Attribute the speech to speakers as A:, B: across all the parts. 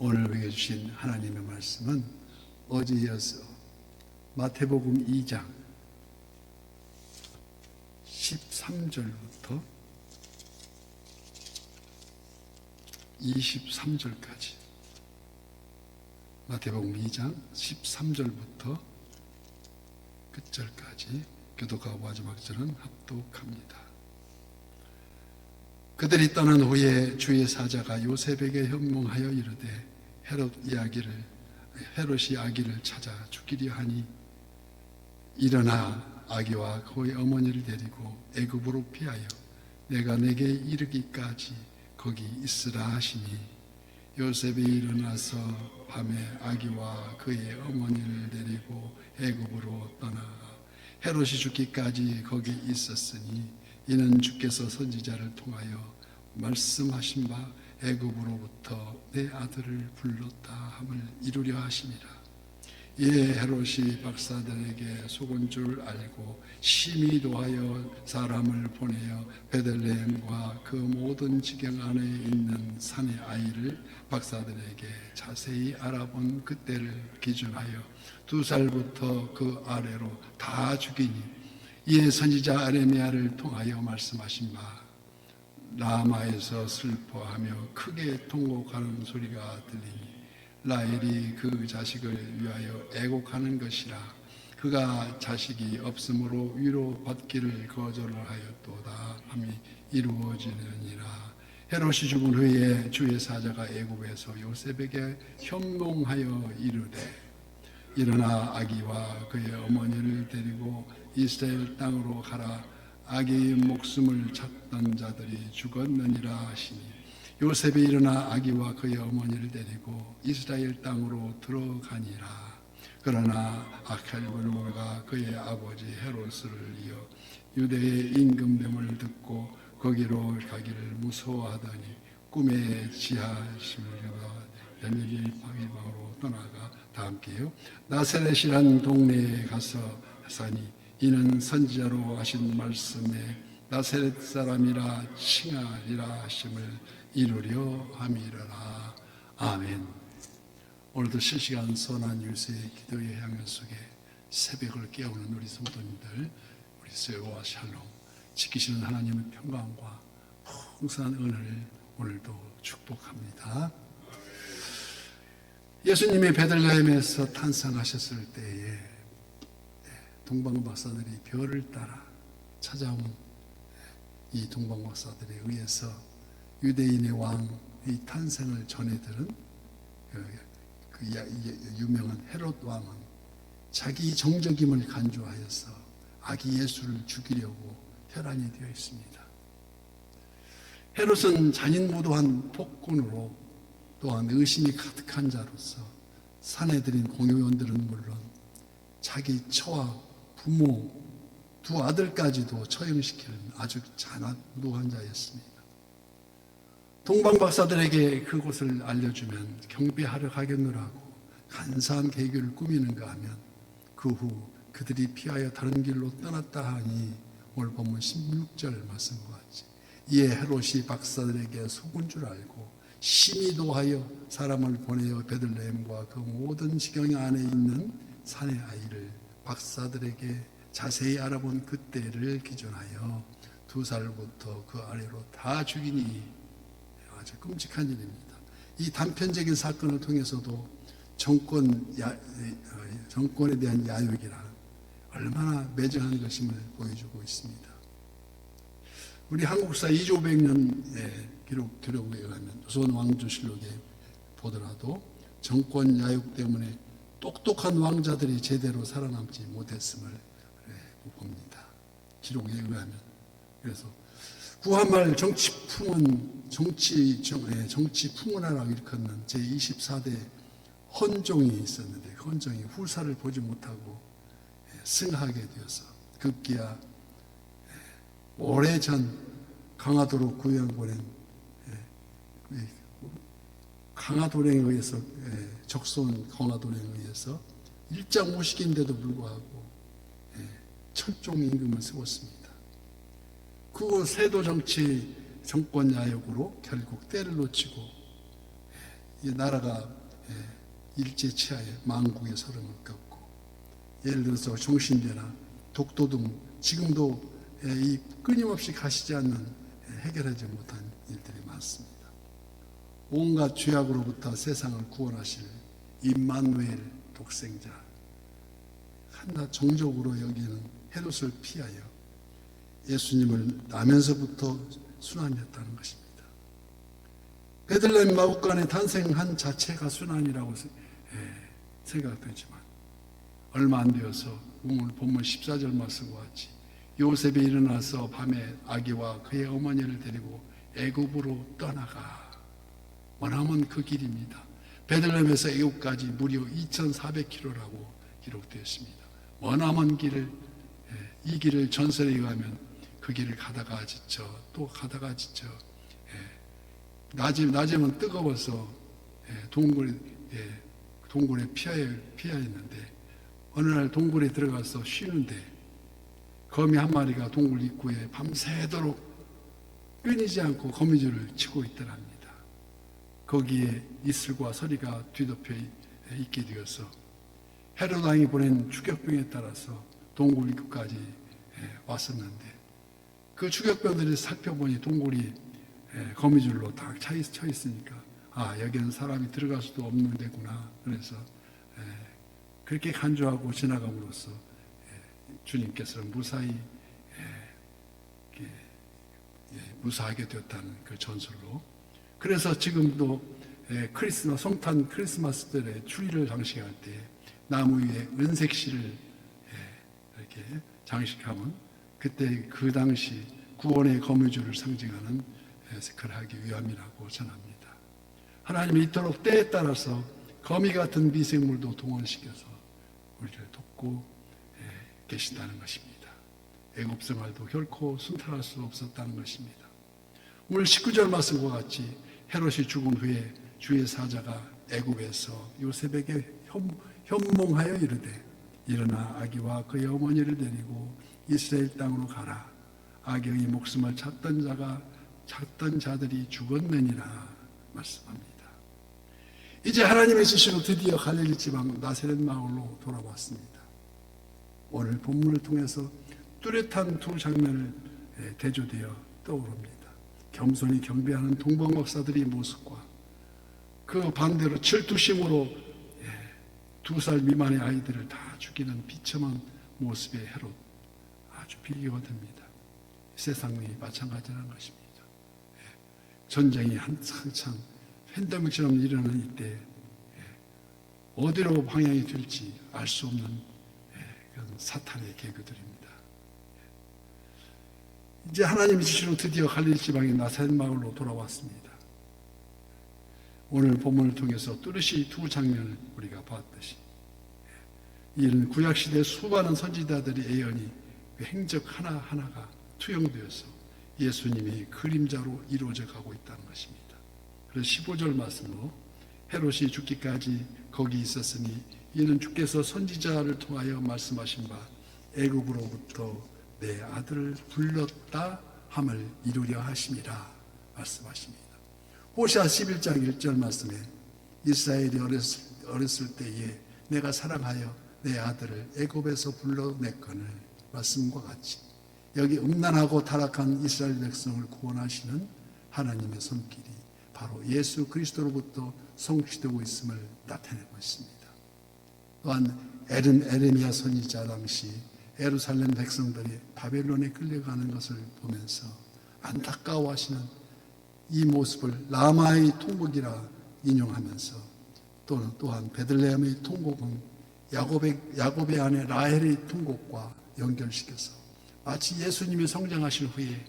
A: 오늘 우리에게 주신 하나님의 말씀은 어제 이어서 마태복음 2장 13절부터 23절까지, 마태복음 2장 13절부터 끝절까지 교독하고 마지막 절은 합독합니다. 그들이 떠난 후에 주의 사자가 요셉에게 현몽하여 이르되 헤롯이 아기를 찾아 죽이려 하니 일어나 아기와 그의 어머니를 데리고 애굽으로 피하여 내가 내게 이르기까지 거기 있으라 하시니, 요셉이 일어나서 밤에 아기와 그의 어머니를 데리고 애굽으로 떠나가 헤롯이 죽기까지 거기 있었으니, 이는 주께서 선지자를 통하여 말씀하신 바 애굽으로부터 내 아들을 불렀다 함을 이루려 하심이라. 이에 헤롯이 박사들에게 속은 줄 알고 심히 도하여 사람을 보내어 베들레헴과 그 모든 지경 안에 있는 산의 아이를 박사들에게 자세히 알아본 그때를 기준하여 2살부터 그 아래로 다 죽이니, 이에 선지자 에레미야를 통하여 말씀하신 바 라마에서 슬퍼하며 크게 통곡하는 소리가 들리니 라헬이 그 자식을 위하여 애곡하는 것이라. 그가 자식이 없으므로 위로받기를 거절을 하였도다 함이 이루어지느니라. 헤롯이 죽은 후에 주의 사자가 애굽에서 요셉에게 현몽하여 이르되 일어나 아기와 그의 어머니를 데리고 이스라엘 땅으로 가라. 아기의 목숨을 찾던 자들이 죽었느니라 하시니, 요셉이 일어나 아기와 그의 어머니를 데리고 이스라엘 땅으로 들어가니라. 그러나 아칼부르가 그의 아버지 헤롯을 이어 유대의 임금됨을 듣고 거기로 가기를 무서워하더니 꿈에 지하심을 받아 열리길 방해방으로 떠나가, 다 함께요. 나사렛이란 동네에 가서 사니, 이는 선지자로 하신 말씀에 나사렛 사람이라 칭하리라 하심을 이루려 함이라. 아멘. 오늘도 실시간 선한 율세의 기도의 향연 속에 새벽을 깨우는 우리 성도님들, 우리 세오와 샬롬, 지키시는 하나님의 평강과 풍성한 은혜를 오늘도 축복합니다. 예수님이 베들레헴에서 탄생하셨을 때에 동방박사들이 별을 따라 찾아온 이 동방박사들에 의해서 유대인의 왕의 탄생을 전해들은 그 유명한 헤롯 왕은 자기 정적임을 간주하여서 아기 예수를 죽이려고 혈안이 되어 있습니다. 헤롯은 잔인무도한 폭군으로 또한 의심이 가득한 자로서 사내들인 공효원들은 물론 자기 처와 부모, 2 아들까지도 처형시키는 아주 잔인무도한 자였습니다. 동방박사들에게 그곳을 알려주면 경배하러 가겠노라고 간사한 계교를 꾸미는가 하면 그 후 그들이 피하여 다른 길로 떠났다 하니, 오늘 본문 16절 말씀과 같이 이에 헤롯이 박사들에게 속은 줄 알고 심히 도하여 사람을 보내어 베들레헴과 그 모든 지경 안에 있는 산의 아이를 박사들에게 자세히 알아본 그때를 기준하여 2살부터 그 아래로 다 죽이니, 아주 끔찍한 일입니다. 이 단편적인 사건을 통해서도 정권에 대한 야욕이란 얼마나 매정한 것임을 보여주고 있습니다. 우리 한국사 2500년의 기록에 의하면 조선 왕조실록에 보더라도 정권 야욕 때문에 똑똑한 왕자들이 제대로 살아남지 못했음을 봅니다. 기록에 의하면. 그래서 구한말 정치 풍운하라고 일컫는 제24대 헌종이 있었는데, 헌종이 후사를 보지 못하고 승하게 되어서 급기야 오래전 강화도로 구형 보낸 강화도령에 의해서, 적손 강화도령에 의해서 일장 5식인데도 불구하고 철종 임금을 세웠습니다. 그 세도 정치 정권 야욕으로 결국 때를 놓치고 이 나라가 일제치하에 망국의 서름을 겪고, 예를 들어서 종신제나 독도 등 지금도 이 끊임없이 가시지 않는 해결하지 못한 일들이 많습니다. 온갖 죄악으로부터 세상을 구원하실 임마누엘 독생자, 한낱 정적으로 여기는 헤롯을 피하여 예수님을 나면서부터 순환이었다는 것입니다. 베들레헴 마구간에 탄생한 자체가 순환이라고 생각되지만 얼마 안 되어서 오늘 본문 14절 말씀과 같이 요셉이 일어나서 밤에 아기와 그의 어머니를 데리고 애굽으로 떠나가. 원하면 그 길입니다. 베들레헴에서 애굽까지 무려 2,400km라고 기록되어 있습니다. 원하면 길을, 이 길을 전설에 의하면 그 길을 가다가 지쳐 또 가다가 지쳐, 낮에는 뜨거워서 동굴에 피하여 있는데 어느 날 동굴에 들어가서 쉬는데 거미 한 마리가 동굴 입구에 밤새도록 끊이지 않고 거미줄을 치고 있더랍니다. 거기에 이슬과 서리가 뒤덮여 있게 되어서 헤롯 왕이 보낸 추격병에 따라서 동굴 입구까지 왔었는데 그 추격병들이 살펴보니 동굴이 거미줄로 딱 쳐 있으니까 여기는 사람이 들어갈 수도 없는 데구나. 그래서 그렇게 간주하고 지나감으로써 주님께서는 무사하게 되었다는 그 전설로. 그래서 지금도 성탄 크리스마스 때에 추리를 장식할 때 나무 위에 은색 실을 이렇게 장식하면 그때 그 당시 구원의 거미줄을 상징하는 색깔을 하기 위함이라고 전합니다. 하나님이 이토록 때에 따라서 거미 같은 미생물도 동원시켜서 우리를 돕고 계신다는 것입니다. 애굽 생활도 결코 순탄할 수 없었다는 것입니다. 오늘 19절 말씀과 같이 헤롯이 죽은 후에 주의 사자가 애굽에서 요셉에게 현몽하여 이르되 일어나 아기와 그의 어머니를 데리고 이스라엘 땅으로 가라. 아경이 목숨을 찾던 자들이 죽었느니라 말씀합니다. 이제 하나님의 지시로 드디어 갈릴리 지방 나사렛 마을로 돌아왔습니다. 오늘 본문을 통해서 뚜렷한 두 장면을 대조되어 떠오릅니다. 겸손히 경배하는 동방 박사들의 모습과 그 반대로 질투심으로 2살 미만의 아이들을 다 죽이는 비참한 모습의 헤롯, 아주 비교가 됩니다. 세상이 마찬가지라는 것입니다. 전쟁이 한창 팬데믹처럼 일어나는 이때 어디로 방향이 될지 알 수 없는 그런 사탄의 계교들입니다. 이제 하나님의 지시로 드디어 갈릴리 지방의 나사렛 마을로 돌아왔습니다. 오늘 본문을 통해서 뚜렷이 두 장면을 우리가 봤듯이 이런 구약시대 수많은 선지자들의 예언이 행적 하나하나가 투영되어서 예수님의 그림자로 이루어져 가고 있다는 것입니다. 그래서 15절 말씀으로 헤롯이 죽기까지 거기 있었으니 이는 주께서 선지자를 통하여 말씀하신 바 애굽으로부터 내 아들을 불렀다 함을 이루려 하심이라 말씀하십니다. 호시아 11장 1절 말씀에 이스라엘이 어렸을 때에 내가 사랑하여 내 아들을 애굽에서 불러냈거늘 말씀과 같이 여기 음란하고 타락한 이스라엘 백성을 구원하시는 하나님의 손길이 바로 예수 그리스도로부터 성취되고 있음을 나타내고 있습니다. 또한 에레미야 선지자 당시 예루살렘 백성들이 바벨론에 끌려가는 것을 보면서 안타까워하시는 이 모습을 라마의 통곡이라 인용하면서 또한 베들레헴의 통곡은 야곱의 아내 라헬의 통곡과 연결시켜서 마치 예수님이 성장하신 후에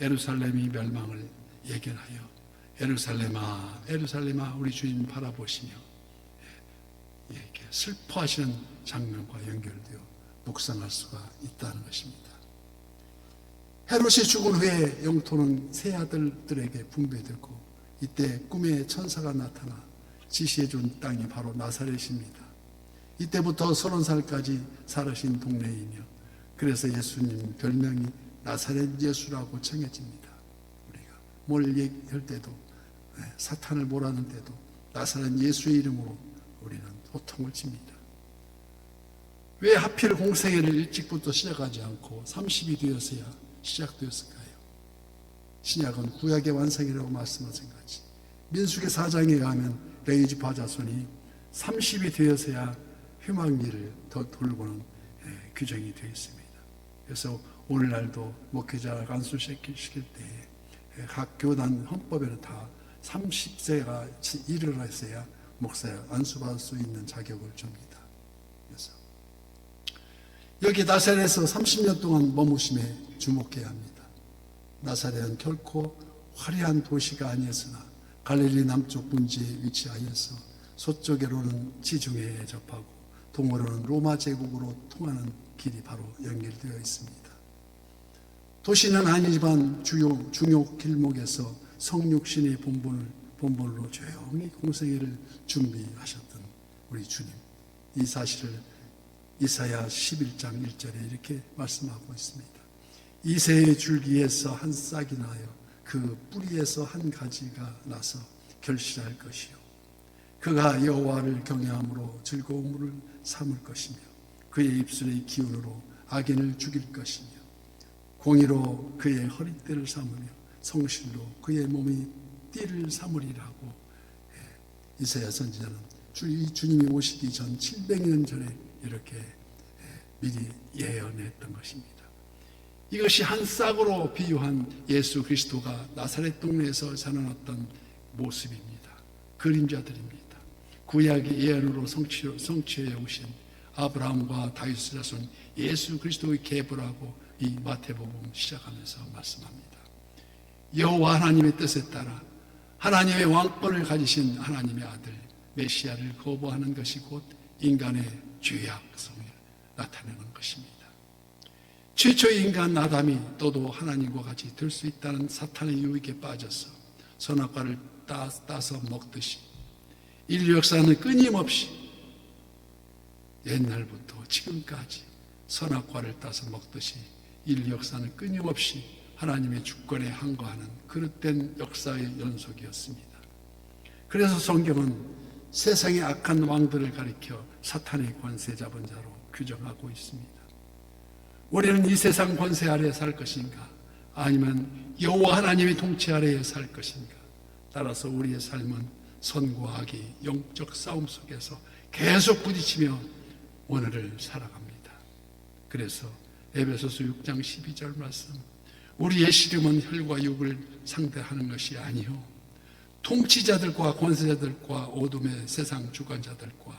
A: 예루살렘의 멸망을 예견하여 예루살렘아 예루살렘아 우리 주님 바라보시며 이렇게 슬퍼하시는 장면과 연결되어 묵상할 수가 있다는 것입니다. 헤롯이 죽은 후에 영토는 세 아들들에게 분배되고 이때 꿈에 천사가 나타나 지시해준 땅이 바로 나사렛입니다. 이때부터 30살까지 살으신 동네이며 그래서 예수님 별명이 나사렛 예수라고 정해집니다. 우리가 뭘 얘기할 때도 사탄을 몰아낼 때도 나사렛 예수의 이름으로 우리는 호통을 칩니다. 왜 하필 공생애를 일찍부터 시작하지 않고 30이 되어서야 시작되었을까요? 신약은 구약의 완성이라고 말씀하신 것이 민수기 4장에 가면 레위 지파 자손이 30이 되어서야 휴망기를 더 돌고는 규정이 되어 있습니다. 그래서 오늘날도 목회자 간수시킬 때 각 교단 헌법에는 다 30세가 이르렀어야 목사야 안수받을 수 있는 자격을 줍니다. 그래서 여기 나사렛에서 30년 동안 머무심에 주목해야 합니다. 나사렛은 결코 화려한 도시가 아니었으나 갈릴리 남쪽 분지에 위치하여서 서쪽으로는 지중해에 접하고 동으로는 로마 제국으로 통하는 길이 바로 연결되어 있습니다. 도시는 아니지만 중요 길목에서 성육신의 본본으로 조용히 공생애를 준비하셨던 우리 주님, 이 사실을 이사야 11장 1절에 이렇게 말씀하고 있습니다. 이새의 줄기에서 한 싹이 나요 그 뿌리에서 한 가지가 나서 결실할 것이요 그가 여호와를 경외함으로 즐거움을 삼을 것이며 그의 입술의 기운으로 악인을 죽일 것이며 공의로 그의 허리띠를 삼으며 성실로 그의 몸이 띠를 삼으리라고 이사야 선지자는 주님이 오시기 전 700년 전에 이렇게 미리 예언했던 것입니다. 이것이 한 싹으로 비유한 예수 그리스도가 나사렛 동네에서 살아났던 모습입니다. 그림자들입니다. 구약의 예언으로 성취해 오신 아브라함과 다윗 자손 예수 그리스도의 계보라고 이 마태복음 시작하면서 말씀합니다. 여호와 하나님의 뜻에 따라 하나님의 왕권을 가지신 하나님의 아들 메시아를 거부하는 것이 곧 인간의 죄악성을 나타내는 것입니다. 최초의 인간 아담이 또도 하나님과 같이 될 수 있다는 사탄의 유혹에 빠져서 선악과를 따서 먹듯이 인류 역사는 끊임없이 옛날부터 지금까지 선악과를 따서 먹듯이 인류 역사는 끊임없이 하나님의 주권에 항거하는 그릇된 역사의 연속이었습니다. 그래서 성경은 세상의 악한 왕들을 가리켜 사탄의 권세 잡은 자로 규정하고 있습니다. 우리는 이 세상 권세 아래에 살 것인가 아니면 여호와 하나님의 통치 아래에 살 것인가 따라서 우리의 삶은 선과 악의 영적 싸움 속에서 계속 부딪히며 오늘을 살아갑니다. 그래서 에베소서 6장 12절 말씀 우리의 씨름은 혈과 육을 상대하는 것이 아니요 통치자들과 권세자들과 어둠의 세상 주관자들과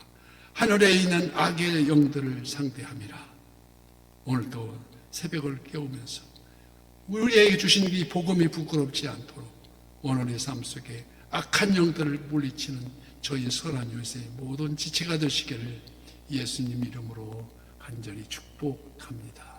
A: 하늘에 있는 악의 영들을 상대함이라. 오늘도 새벽을 깨우면서 우리에게 주신 이 복음이 부끄럽지 않도록 오늘의 삶 속에 악한 영들을 물리치는 저희 선한 요새의 모든 지체가 되시기를 예수님 이름으로 간절히 축복합니다.